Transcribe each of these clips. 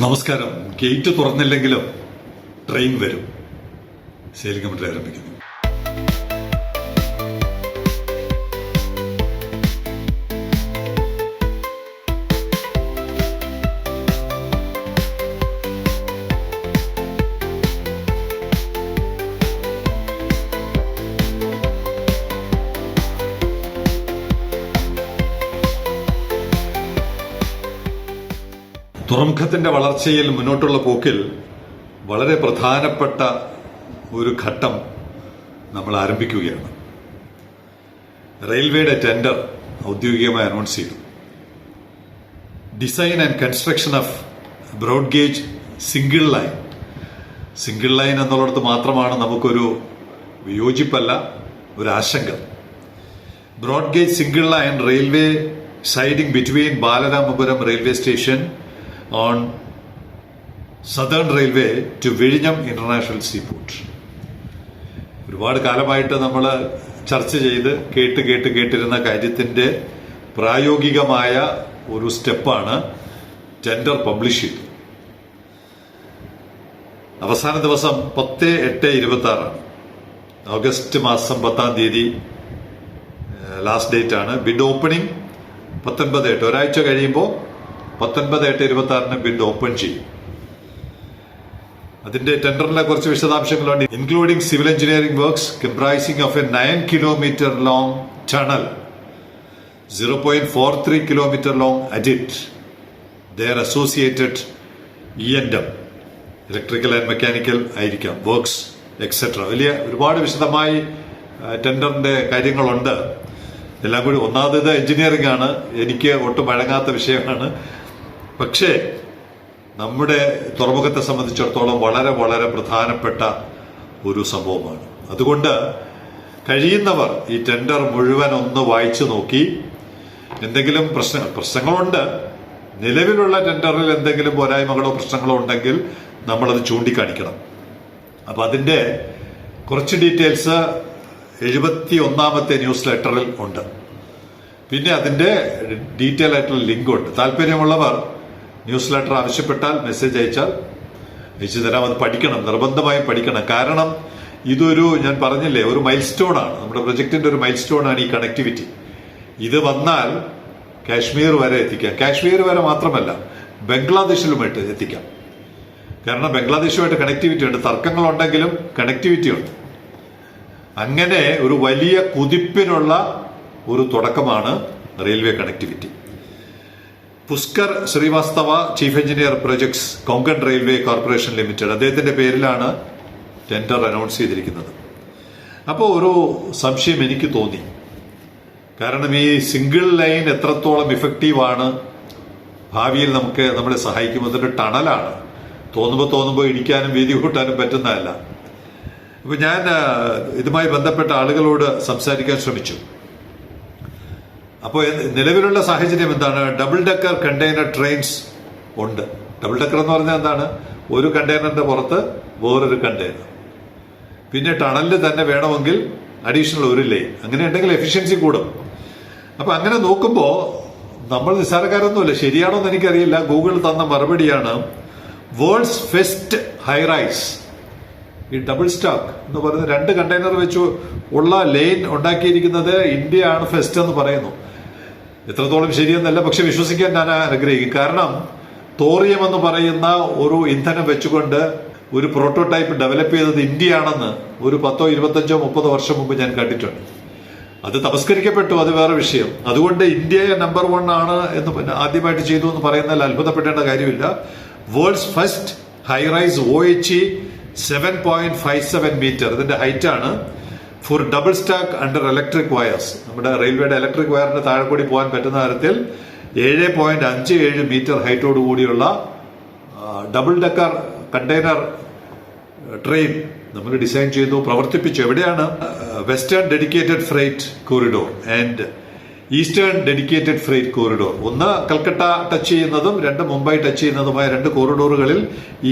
നമസ്കാരം. Gate തുറന്നില്ലെങ്കിലും train വരും. Sailing committee ആരംഭിക്കുന്നു. തുറമുഖത്തിന്റെ വളർച്ചയിൽ മുന്നോട്ടുള്ള പോക്കിൽ വളരെ പ്രധാനപ്പെട്ട ഒരു ഘട്ടം നമ്മൾ ആരംഭിക്കുകയാണ്. റെയിൽവേയുടെ ടെൻഡർ ഔദ്യോഗികമായി അനൗൺസ് ചെയ്തു. Design and construction of broad gauge single line. Single line എന്നുള്ളിടത്ത് മാത്രമാണ് നമുക്കൊരു വിയോജിപ്പല്ല, ഒരു ആശങ്ക. Broad gauge single line railway siding between Balaramapuram railway station on Southern Railway to വിഴിഞ്ഞം ഇന്റർനാഷണൽ സീപോർട്ട്. ഒരുപാട് കാലമായിട്ട് നമ്മൾ ചർച്ച ചെയ്ത് കേട്ടിരുന്ന കാര്യത്തിന്റെ പ്രായോഗികമായ ഒരു സ്റ്റെപ്പാണ് ടെൻഡർ പബ്ലിഷ് ചെയ്തത്. അവസാന ദിവസം 10/8/26 ഓഗസ്റ്റ് മാസം 10 ലാസ്റ്റ് ഡേറ്റ് ആണ്. ബിഡ് ഓപ്പണിംഗ് 19/8, ഒരാഴ്ച കഴിയുമ്പോൾ 19/8/26 ബിഡ് ഓപ്പൺ ചെയ്യും. അതിന്റെ ടെൻഡറിലെ കുറച്ച് വിശദാംശങ്ങളുണ്ട്. Including civil engineering works comprising of a 9 kilometer long tunnel, 0.43 kilometer long adit, their associated E&M, electrical and mechanical ആയിരിക്കാം, വർക്ക്സ് എക്സെട്ര. വലിയ ഒരുപാട് വിശദമായി ടെൻഡറിന്റെ കാര്യങ്ങളുണ്ട്. എല്ലാം കൂടി ഒന്നാമത് എഞ്ചിനീയറിംഗ് ആണ്, എനിക്ക് ഒട്ടും വഴങ്ങാത്ത വിഷയമാണ്. പക്ഷേ നമ്മുടെ തുറമുഖത്തെ സംബന്ധിച്ചിടത്തോളം വളരെ വളരെ പ്രധാനപ്പെട്ട ഒരു സംഭവമാണ്. അതുകൊണ്ട് കഴിയുന്നവർ ഈ ടെൻഡർ മുഴുവൻ ഒന്ന് വായിച്ചു നോക്കി എന്തെങ്കിലും പ്രശ്നങ്ങളുണ്ട്, നിലവിലുള്ള ടെൻഡറിൽ എന്തെങ്കിലും പോരായ്മകളോ പ്രശ്നങ്ങളോ ഉണ്ടെങ്കിൽ നമ്മളത് ചൂണ്ടിക്കാണിക്കണം. അപ്പൊ അതിന്റെ കുറച്ച് ഡീറ്റെയിൽസ് 71ാമത്തെ ന്യൂസ് ലെറ്ററിൽ ഉണ്ട്. പിന്നെ അതിന്റെ ഡീറ്റെയിൽ ആയിട്ടുള്ള ലിങ്ക് ഉണ്ട്. താല്പര്യമുള്ളവർ ന്യൂസ് ലെറ്റർ ആവശ്യപ്പെട്ടാൽ മെസ്സേജ് അയച്ചു തരാം. അത് പഠിക്കണം, നിർബന്ധമായും പഠിക്കണം. കാരണം ഇതൊരു, ഞാൻ പറഞ്ഞില്ലേ, ഒരു മൈൽ സ്റ്റോൺ ആണ്. നമ്മുടെ പ്രൊജക്ടിന്റെ ഒരു മൈൽ സ്റ്റോൺ ആണ് ഈ കണക്ടിവിറ്റി. ഇത് വന്നാൽ കാശ്മീർ വരെ എത്തിക്കാം. കാശ്മീർ വരെ മാത്രമല്ല, ബംഗ്ലാദേശിലുമായിട്ട് എത്തിക്കാം. കാരണം ബംഗ്ലാദേശുമായിട്ട് കണക്ടിവിറ്റി ഉണ്ട്. തർക്കങ്ങളുണ്ടെങ്കിലും കണക്ടിവിറ്റി ഉണ്ട്. അങ്ങനെ ഒരു വലിയ കുതിപ്പിനുള്ള ഒരു തുടക്കമാണ് railway connectivity. Pushkar Srivastava, chief engineer projects, Konkan railway corporation limited, അദ്ദേഹത്തിന്റെ പേരിലാണ് ടെൻഡർ അനൗൺസ് ചെയ്തിരിക്കുന്നത്. അപ്പോൾ ഒരു സംശയം എനിക്ക് തോന്നി. കാരണം ഈ സിംഗിൾ ലൈൻ എത്രത്തോളം ഇഫക്റ്റീവാണ്, ഭാവിയിൽ നമ്മളെ സഹായിക്കും. അതൊരു ടണലാണ്. തോന്നുമ്പോൾ ഇടിക്കാനും വീതി കൂട്ടാനും പറ്റുന്നതല്ല. അപ്പൊ ഞാൻ ഇതുമായി ബന്ധപ്പെട്ട ആളുകളോട് സംസാരിക്കാൻ ശ്രമിച്ചു. അപ്പോൾ നിലവിലുള്ള സാഹചര്യം എന്താണ്? ഡബിൾ ഡെക്കർ കണ്ടെയ്നർ ട്രെയിൻസ് ഉണ്ട്. ഡബിൾ ഡെക്കർ എന്ന് പറഞ്ഞാൽ എന്താണ്? ഒരു കണ്ടെയ്നറിന്റെ പുറത്ത് വേറൊരു കണ്ടെയ്നർ. പിന്നെ ടണലിൽ തന്നെ വേണമെങ്കിൽ അഡീഷണൽ ഒരു ലൈൻ. അങ്ങനെ ഉണ്ടെങ്കിൽ എഫിഷ്യൻസി കൂടും. അപ്പൊ അങ്ങനെ നോക്കുമ്പോൾ നമ്മൾ നിസ്സാരക്കാരൊന്നുമില്ല. ശരിയാണോ എന്ന് എനിക്കറിയില്ല. ഗൂഗിൾ തന്ന മറുപടിയാണ് വേൾഡ്സ് ഫസ്റ്റ് ഹൈറൈസ്. ഈ ഡബിൾ സ്റ്റാക്ക് എന്ന് പറയുന്ന 2 കണ്ടെയ്നർ വെച്ച് ഉള്ള ലൈൻ ഉണ്ടാക്കിയിരിക്കുന്നത് ഇന്ത്യയാണ് ഫസ്റ്റ് എന്ന് പറയുന്നു. എത്രത്തോളം ശരിയെന്നല്ല, പക്ഷെ വിശ്വസിക്കാൻ ഞാൻ ആഗ്രഹിക്കും. കാരണം തോറിയം എന്ന് പറയുന്ന ഒരു ഇന്ധനം വെച്ചുകൊണ്ട് ഒരു പ്രോട്ടോടൈപ്പ് ഡെവലപ്പ് ചെയ്തത് ഇന്ത്യയാണെന്ന് ഒരു 10, 25, 30 വർഷം മുമ്പ് ഞാൻ കണ്ടിട്ടുണ്ട്. അത് തമസ്കരിക്കപ്പെട്ടു, അത് വേറെ വിഷയം. അതുകൊണ്ട് ഇന്ത്യയെ നമ്പർ 1 ആണ് എന്ന് ആദ്യമായിട്ട് ചെയ്തു എന്ന് പറയുന്നതിൽ അത്ഭുതപ്പെടേണ്ട കാര്യമില്ല. World's first highrise OHE 7.57 metre ഇതിന്റെ ഹൈറ്റ് ആണ്. For double stack under electric wires. നമ്മുടെ റെയിൽവേയുടെ ഇലക്ട്രിക് വയറിന്റെ താഴെ കൂടി പോകാൻ പറ്റുന്ന തരത്തിൽ 7.57 മീറ്റർ ഹൈറ്റോട് കൂടിയുള്ള ഡബിൾ ഡെക്കർ കണ്ടെയ്നർ ട്രെയിൻ നമ്മൾ ഡിസൈൻ ചെയ്തു, പ്രവർത്തിപ്പിച്ചു. എവിടെയാണ്? Western dedicated freight corridor and eastern dedicated freight corridor. ഒന്ന് കൽക്കട്ട ടച്ച് ചെയ്യുന്നതും 2 മുംബൈ ടച്ച് ചെയ്യുന്നതുമായ 2 കോറിഡോറുകളിൽ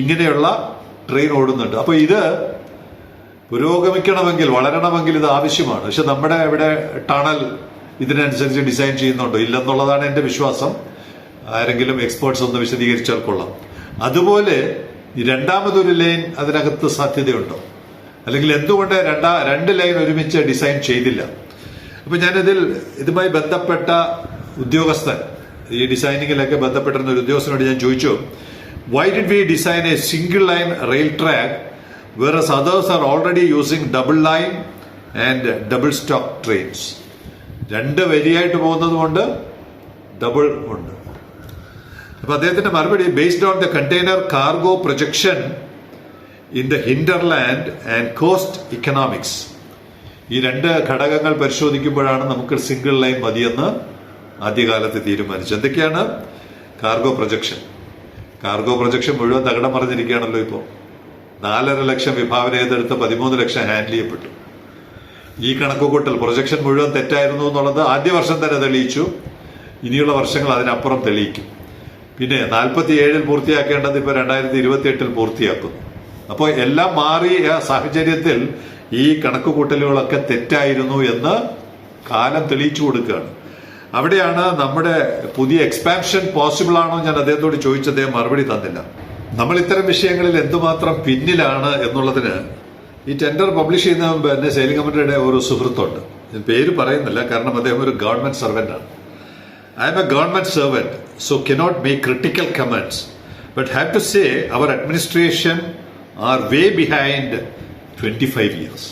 ഇങ്ങനെയുള്ള ട്രെയിൻ ഓടുന്നുണ്ട്. അപ്പൊ ഇത് പുരോഗമിക്കണമെങ്കിൽ, വളരണമെങ്കിൽ ഇത് ആവശ്യമാണ്. പക്ഷെ നമ്മുടെ ഇവിടെ ടണൽ ഇതിനനുസരിച്ച് ഡിസൈൻ ചെയ്യുന്നുണ്ടോ ഇല്ലെന്നുള്ളതാണ് എന്റെ വിശ്വാസം. ആരെങ്കിലും എക്സ്പേർട്സ് ഒന്ന് വിശദീകരിച്ചാൽ കൊള്ളാം. അതുപോലെ ഈ രണ്ടാമതൊരു ലൈൻ അതിനകത്ത് സാധ്യതയുണ്ടോ? അല്ലെങ്കിൽ എന്തുകൊണ്ട് രണ്ട് ലൈൻ ഒരുമിച്ച് ഡിസൈൻ ചെയ്തില്ല? അപ്പൊ ഞാനിതിൽ ഇതുമായി ബന്ധപ്പെട്ട ഉദ്യോഗസ്ഥൻ, ഈ ഡിസൈനിങ്ങിലൊക്കെ ബന്ധപ്പെട്ടിരുന്ന ഒരു ഉദ്യോഗസ്ഥനോട് ഞാൻ ചോദിച്ചു, why did we design a single line rail track whereas others are already using double line and double stop trains? രണ്ട് വരിയായിട്ട് പോകുന്നത് കൊണ്ട് ഡബിൾ ഉണ്ട്. അപ്പൊ അദ്ദേഹത്തിന്റെ മറുപടി, based on the container cargo projection in the hinterland and coast economics. ഈ രണ്ട് ഘടകങ്ങൾ പരിശോധിക്കുമ്പോഴാണ് നമുക്ക് സിംഗിൾ ലൈൻ മതിയെന്ന് ആദ്യകാലത്ത് തീരുമാനിച്ചു. എന്തൊക്കെയാണ്? കാർഗോ പ്രൊജക്ഷൻ മുഴുവൻ തകിടം മറിഞ്ഞിരിക്കുകയാണല്ലോ. ഇപ്പോൾ 4.5 ലക്ഷം വിഭാവന ചെയ്തെടുത്ത് 13 ലക്ഷം ഹാൻഡിൽ ചെയ്യപ്പെട്ടു. ഈ കണക്കുകൂട്ടൽ പ്രൊജക്ഷൻ മുഴുവൻ തെറ്റായിരുന്നു എന്നുള്ളത് ആദ്യ വർഷം തന്നെ തെളിയിച്ചു. ഇനിയുള്ള വർഷങ്ങൾ അതിനപ്പുറം തെളിയിക്കും. പിന്നെ 47 പൂർത്തിയാക്കേണ്ടത് ഇപ്പോൾ 2028 പൂർത്തിയാക്കുന്നു. അപ്പോൾ എല്ലാം മാറിയ സാഹചര്യത്തിൽ ഈ കണക്കുകൂട്ടലുകളൊക്കെ തെറ്റായിരുന്നു എന്ന് കാലം തെളിയിച്ചു കൊടുക്കുകയാണ്. അവിടെയാണ് നമ്മുടെ പുതിയ എക്സ്പാൻഷൻ പോസിബിൾ ആണോ ഞാൻ അദ്ദേഹത്തോട് ചോദിച്ചത്. അദ്ദേഹം മറുപടി തന്നില്ല. നമ്മൾ ഇത്തരം വിഷയങ്ങളിൽ എന്തുമാത്രം പിന്നിലാണ് എന്നുള്ളതിന് ഈ ടെൻഡർ പബ്ലിഷ് ചെയ്യുന്ന മുമ്പ് എന്നെ സെയിലിംഗ് കമ്മിറ്റിയുടെ ഒരു സുഹൃത്തുണ്ട്. ഞാൻ പേര് പറയുന്നില്ല, കാരണം അദ്ദേഹം ഒരു ഗവൺമെന്റ് സർവന്റ് ആണ്. I M A government servant, so cannot make critical comments, but have to say our administration are way behind 25 years.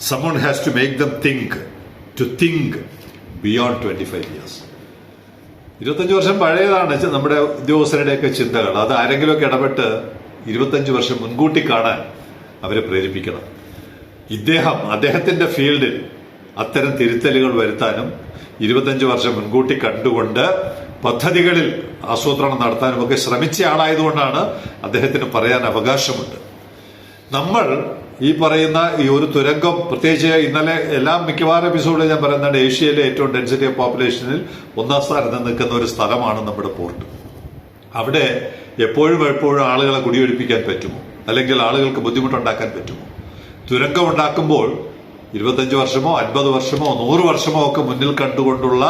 Someone has to make them think beyond 25 years. 25 വർഷം പഴയതാണ് നമ്മുടെ ഉദ്യോഗസ്ഥരുടെയൊക്കെ ചിന്തകൾ. അത് ആരെങ്കിലുമൊക്കെ ഇടപെട്ട് 25 വർഷം മുൻകൂട്ടി കാണാൻ അവരെ പ്രേരിപ്പിക്കണം. അദ്ദേഹത്തിന്റെ ഫീൽഡിൽ അത്തരം തിരുത്തലുകൾ വരുത്താനും 25 വർഷം മുൻകൂട്ടി കണ്ടുകൊണ്ട് പദ്ധതികളിൽ ആസൂത്രണം നടത്താനും ഒക്കെ ശ്രമിച്ച ആളായതുകൊണ്ടാണ് അദ്ദേഹത്തിന് പറയാൻ അവകാശമുണ്ട്. നമ്മൾ ഈ പറയുന്ന ഈ ഒരു തുരങ്കം, പ്രത്യേകിച്ച് ഇന്നലെ മിക്കവാറും എപ്പിസോഡിൽ ഞാൻ പറയുന്നത് ഏഷ്യയിലെ ഏറ്റവും ഡെൻസിറ്റി ഓഫ് പോപ്പുലേഷനിൽ 1ാം സ്ഥാനത്ത് നിൽക്കുന്ന ഒരു സ്ഥലമാണ് നമ്മുടെ പോർട്ട്. അവിടെ എപ്പോഴും ആളുകളെ കുടിയൊഴിപ്പിക്കാൻ പറ്റുമോ? അല്ലെങ്കിൽ ആളുകൾക്ക് ബുദ്ധിമുട്ടുണ്ടാക്കാൻ പറ്റുമോ? തുരങ്കം ഉണ്ടാക്കുമ്പോൾ 25 വർഷമോ 50 വർഷമോ 100 വർഷമോ ഒക്കെ മുന്നിൽ കണ്ടുകൊണ്ടുള്ള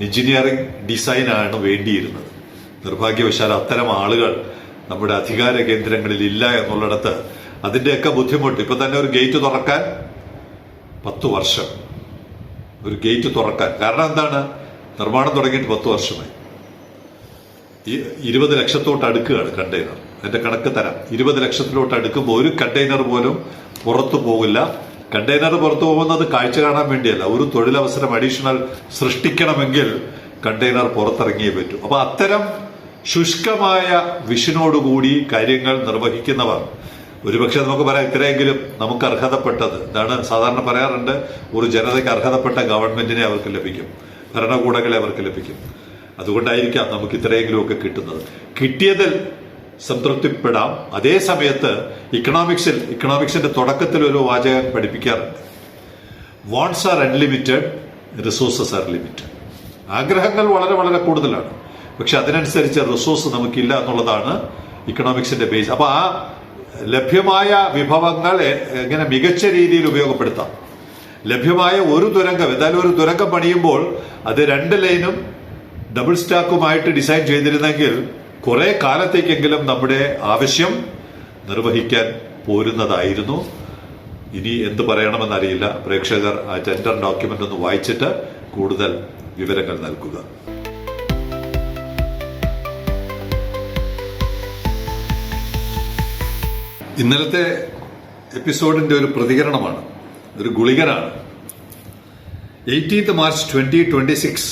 എഞ്ചിനീയറിംഗ് ഡിസൈനാണ് വേണ്ടിയിരുന്നത്. നിർഭാഗ്യവശാൽ അത്തരം ആളുകൾ നമ്മുടെ അധികാര കേന്ദ്രങ്ങളിൽ ഇല്ല എന്നുള്ളിടത്ത് അതിന്റെയൊക്കെ ബുദ്ധിമുട്ട്. ഇപ്പൊ തന്നെ ഒരു ഗേറ്റ് തുറക്കാൻ 10 വർഷം, ഒരു ഗേറ്റ് തുറക്കാൻ. കാരണം എന്താണ്? നിർമ്മാണം തുടങ്ങിയിട്ട് 10 വർഷമായി. 20 ലക്ഷത്തോട്ട് അടുക്കുകയാണ് കണ്ടെയ്നർ. അതിന്റെ കണക്ക് തരാം. 20 ലക്ഷത്തിലോട്ട് അടുക്കുമ്പോൾ ഒരു കണ്ടെയ്നർ പോലും പുറത്തു പോകില്ല. കണ്ടെയ്നർ പുറത്തു പോകുന്നത് കാഴ്ച കാണാൻ വേണ്ടിയല്ല, ഒരു തൊഴിലവസരം അഡീഷണൽ സൃഷ്ടിക്കണമെങ്കിൽ കണ്ടെയ്നർ പുറത്തിറങ്ങിയേ പറ്റൂ. അപ്പൊ അത്തരം ശുഷ്കമായ വിഷനോടുകൂടി കാര്യങ്ങൾ നിർവഹിക്കുന്നവർ, ഒരുപക്ഷെ നമുക്ക് പറയാം ഇത്രയെങ്കിലും നമുക്ക് അർഹതപ്പെട്ടത് ഇതാണ്. സാധാരണ പറയാറുണ്ട്, ഒരു ജനതയ്ക്ക് അർഹതപ്പെട്ട ഗവൺമെന്റിനെ അവർക്ക് ലഭിക്കും, ഭരണകൂടങ്ങളെ അവർക്ക് ലഭിക്കും. അതുകൊണ്ടായിരിക്കാം നമുക്ക് ഇത്രയെങ്കിലുമൊക്കെ കിട്ടുന്നത്. കിട്ടിയതിൽ സംതൃപ്തിപ്പെടാം. അതേ സമയത്ത് ഇക്കണോമിക്സിന്റെ തുടക്കത്തിൽ ഒരു വാചകം പഠിപ്പിക്കാറുണ്ട്, wants R unlimited, resources R limited. ആഗ്രഹങ്ങൾ വളരെ വളരെ കൂടുതലാണ്, പക്ഷെ അതിനനുസരിച്ച് റിസോഴ്സ് നമുക്കില്ല എന്നുള്ളതാണ് ഇക്കണോമിക്സിന്റെ ബേസ്. അപ്പൊ ആ ലഭ്യമായ വിഭവങ്ങൾ എങ്ങനെ മികച്ച രീതിയിൽ ഉപയോഗപ്പെടുത്താം. ലഭ്യമായ ഒരു തുരങ്കം, എന്തായാലും ഒരു തുരങ്കം പണിയുമ്പോൾ അത് 2 ലൈനും ഡബിൾ സ്റ്റാക്കുമായിട്ട് ഡിസൈൻ ചെയ്തിരുന്നെങ്കിൽ കുറെ കാലത്തേക്കെങ്കിലും നമ്മുടെ ആവശ്യം നിർവഹിക്കാൻ പോരുന്നതായിരുന്നു. ഇനി എന്ത് പറയണമെന്നറിയില്ല. പ്രേക്ഷകർ ആ ടെൻഡർ ഡോക്യുമെന്റ് ഒന്ന് വായിച്ചിട്ട് കൂടുതൽ വിവരങ്ങൾ നൽകുക. ഇന്നലത്തെ എപ്പിസോഡിന്റെ ഒരു പ്രതികരണമാണ്, ഒരു ഗുളികനാണ്. 18th March 2026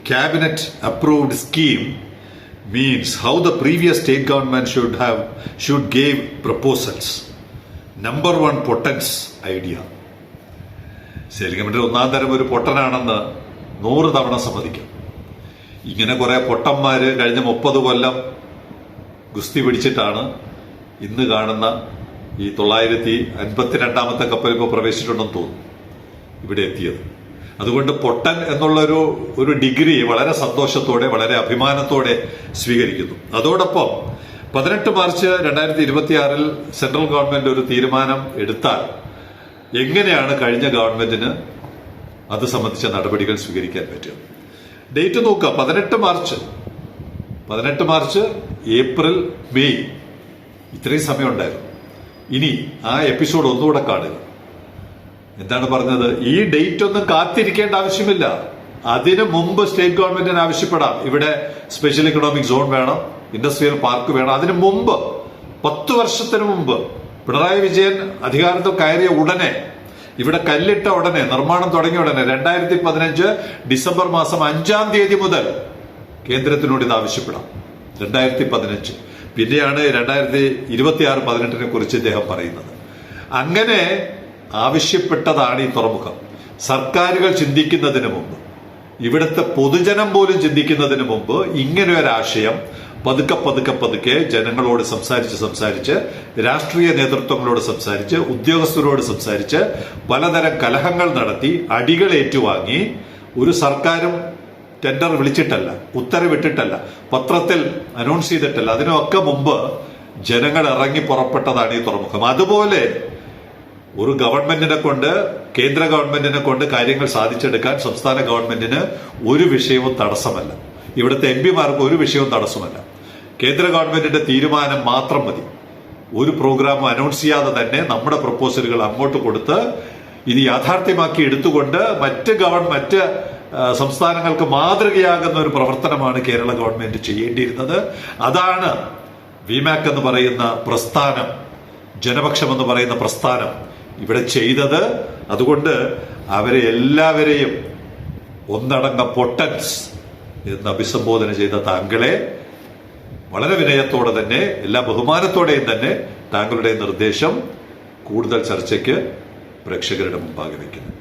Cabinet approved scheme means how the previous state government should give proposals. Number 1 potence idea. Sailing committee 1ാം തരം ഒരു പൊട്ടനാണെന്ന് 100 തവണ സമ്മതിക്കും. ഇങ്ങനെ കുറെ പൊട്ടന്മാര് കഴിഞ്ഞ 30 കൊല്ലം ഗുസ്തി പിടിച്ചിട്ടാണ് ഇന്ന് കാണുന്ന ഈ 952ാമത്തെ കപ്പൽ ഇപ്പോൾ പ്രവേശിച്ചിട്ടുണ്ടെന്ന് തോന്നുന്നു ഇവിടെ എത്തിയത്. അതുകൊണ്ട് പൊട്ടൻ എന്നുള്ള ഡിഗ്രി വളരെ സന്തോഷത്തോടെ, വളരെ അഭിമാനത്തോടെ സ്വീകരിക്കുന്നു. അതോടൊപ്പം 18 മാർച്ച് 2026 സെൻട്രൽ ഗവൺമെന്റ് ഒരു തീരുമാനം എടുത്താൽ എങ്ങനെയാണ് കഴിഞ്ഞ ഗവൺമെന്റിന് അത് സംബന്ധിച്ച നടപടികൾ സ്വീകരിക്കാൻ പറ്റുക? ഡേറ്റ് നോക്കുക, 18 മാർച്ച് ഏപ്രിൽ മെയ് ഇത്രയും സമയം ഉണ്ടായിരുന്നു. ഇനി ആ എപ്പിസോഡ് ഒന്നുകൂടെ കാണുക. എന്താണ് പറഞ്ഞത്? ഈ ഡേറ്റ് ഒന്നും കാത്തിരിക്കേണ്ട ആവശ്യമില്ല. അതിനു മുമ്പ് സ്റ്റേറ്റ് ഗവൺമെന്റിന് ആവശ്യപ്പെടാം, ഇവിടെ സ്പെഷ്യൽ ഇക്കണോമിക് സോൺ വേണം, ഇൻഡസ്ട്രിയൽ പാർക്ക് വേണം. അതിനു മുമ്പ് 10 വർഷത്തിന് മുമ്പ് പിണറായി വിജയൻ അധികാരത്തിൽ കയറിയ ഉടനെ, ഇവിടെ കല്ലിട്ട ഉടനെ, നിർമ്മാണം തുടങ്ങിയ ഉടനെ 2015 ഡിസംബർ മാസം 5-ാം തീയതി മുതൽ കേന്ദ്രത്തിനോട് ഇത് ആവശ്യപ്പെടാം. 2015 പിന്നെയാണ് 2026-18 കുറിച്ച് ഇദ്ദേഹം പറയുന്നത്. അങ്ങനെ ആവശ്യപ്പെട്ടതാണ് ഈ തുറമുഖം. സർക്കാരുകൾ ചിന്തിക്കുന്നതിന് മുമ്പ്, ഇവിടുത്തെ പൊതുജനം പോലും ചിന്തിക്കുന്നതിന് മുമ്പ് ഇങ്ങനെ ഒരാശയം പതുക്കെ ജനങ്ങളോട് സംസാരിച്ച് രാഷ്ട്രീയ നേതൃത്വങ്ങളോട് സംസാരിച്ച് ഉദ്യോഗസ്ഥരോട് സംസാരിച്ച് പലതരം കലഹങ്ങൾ നടത്തി അടികൾ ഏറ്റുവാങ്ങി ഒരു സർക്കാരും ടെൻഡർ വിളിച്ചിട്ടല്ല, ഉത്തരവിട്ടിട്ടല്ല, പത്രത്തിൽ അനൗൺസ് ചെയ്തിട്ടല്ല, അതിനൊക്കെ മുമ്പ് ജനങ്ങൾ ഇറങ്ങി പുറപ്പെട്ടതാണ് ഈ തുറമുഖം. അതുപോലെ ഒരു ഗവൺമെന്റിനെ കൊണ്ട്, കേന്ദ്ര ഗവൺമെന്റിനെ കൊണ്ട് കാര്യങ്ങൾ സാധിച്ചെടുക്കാൻ സംസ്ഥാന ഗവൺമെന്റിന് ഒരു വിഷയവും തടസ്സമല്ല. ഇവിടുത്തെ എംപിമാർക്ക് ഒരു വിഷയവും തടസ്സമല്ല. കേന്ദ്ര ഗവൺമെന്റിന്റെ തീരുമാനം മാത്രം മതി. ഒരു പ്രോഗ്രാം അനൗൺസ് ചെയ്യാതെ തന്നെ നമ്മുടെ പ്രപ്പോസലുകൾ അങ്ങോട്ട് കൊടുത്ത് ഇത് യാഥാർത്ഥ്യമാക്കി എടുത്തുകൊണ്ട് മറ്റ് സംസ്ഥാനങ്ങൾക്ക് മാതൃകയാകുന്ന ഒരു പ്രവർത്തനമാണ് കേരള ഗവൺമെന്റ് ചെയ്യേണ്ടിയിരുന്നത്. അതാണ് വിമാക് എന്ന് പറയുന്ന പ്രസ്ഥാനം, ജനപക്ഷം എന്ന് പറയുന്ന പ്രസ്ഥാനം ഇവിടെ ചെയ്തത്. അതുകൊണ്ട് അവരെ എല്ലാവരെയും ഒന്നടങ്ക പൊട്ടൻസ് എന്ന് അഭിസംബോധന ചെയ്ത താങ്കളെ വളരെ വിനയത്തോടെ തന്നെ, എല്ലാ ബഹുമാനത്തോടെയും തന്നെ താങ്കളുടെ നിർദ്ദേശം കൂടുതൽ ചർച്ചയ്ക്ക് പ്രേക്ഷകരുടെ മുമ്പാകെ വയ്ക്കുന്നു.